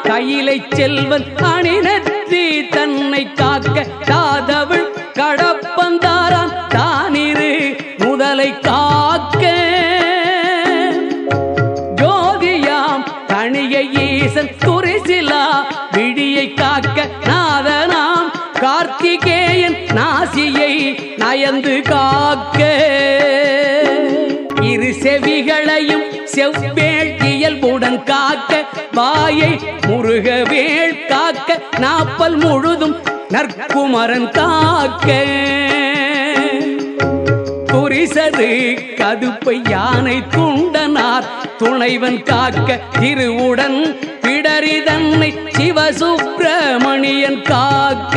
கையிலை செல்வன் அணிநெற்றி தன்னை காக்க தாதவள் கடப்பந்தாரான் தானிரு முதலை காக்க ஜோதியாம் தனிய ஈசன் துரிசிலா விழியை காக்க நாதனாம் கார்த்திகேயன் நாசியை நயந்து காக்க இரு செவிகளையும் செவ்வேள் இயல்புடன் காக்க வாயை முருகவேள் காக்க நாப்பல் முழுதும் நற்குமரன் காக்க துரிசரு கதுப்பை யானை துண்டனார் துணைவன் காக்க திருவுடன் பிடரி தன்னை சிவசுப்பிரமணியன் காக்க